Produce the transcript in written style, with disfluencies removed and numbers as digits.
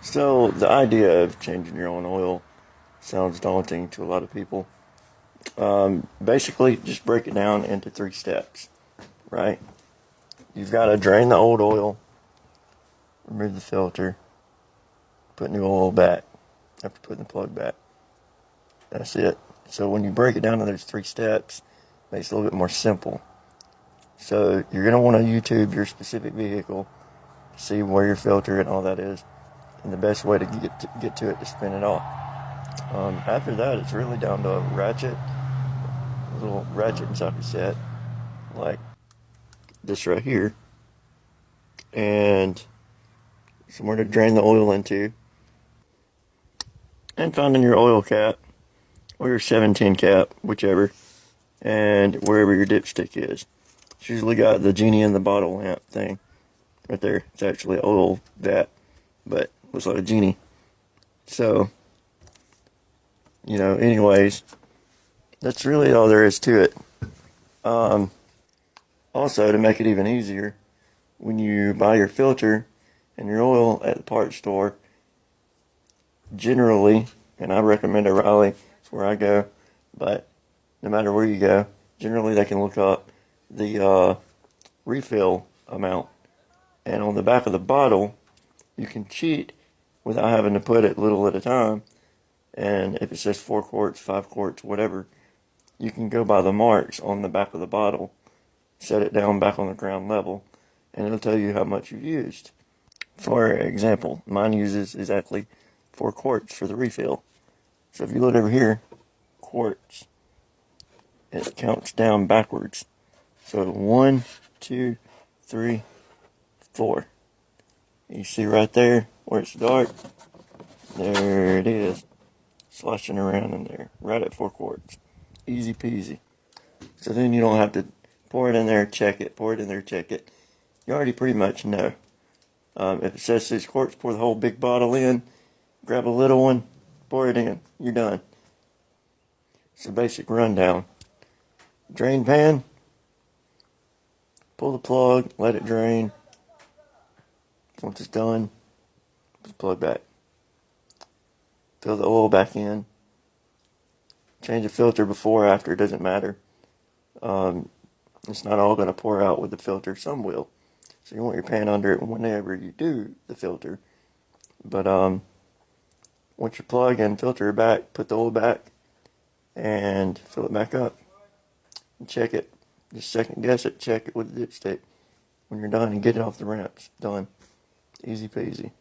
So the idea of changing your own oil sounds daunting to a lot of people. Basically, just break it down into 3 steps, right? You've got to drain the old oil, remove the filter, put new oil back after putting the plug back. That's it. So when you break it down to those 3 steps, it makes it a little bit more simple. So you're going to want to YouTube your specific vehicle, see where your filter and all that is, and the best way to get to it to spin it off. After that, it's really down to a little ratchet and socket set, like this right here, and somewhere to drain the oil into, and finding your oil cap, or your 17 cap, whichever, and wherever your dipstick is. It's usually got the genie in the bottle lamp thing right there. It's actually an oil vat, but looks like a genie. So, anyways, that's really all there is to it. Also, to make it even easier, when you buy your filter and your oil at the parts store, generally, and I recommend O'Reilly, it's where I go, but no matter where you go, generally they can look up the refill amount. And on the back of the bottle, you can cheat without having to put it little at a time. And if it says 4 quarts, 5 quarts, whatever, you can go by the marks on the back of the bottle, set it down back on the ground level, and it'll tell you how much you've used. For example, mine uses exactly 4 quarts for the refill. So if you look over here, quarts, it counts down backwards. So 1, 2, 3, 4. You see right there where it's dark? There it is, sloshing around in there, right at 4 quarts. Easy peasy. So then you don't have to pour it in there, check it, pour it in there, check it. You already pretty much know. If it says 6 quarts, pour the whole big bottle in, grab a little one, pour it in. You're done. It's a basic rundown. Drain pan, pull the plug, let it drain. Once it's done, put the plug back. Fill the oil back in. Change the filter before or after, it doesn't matter. It's not all going to pour out with the filter. Some will. So you want your pan under it whenever you do the filter. But once your plug and filter are back, put the oil back and fill it back up. And check it. Just second guess it. Check it with the dipstick. When you're done, and get it off the ramps. Done. Easy peasy.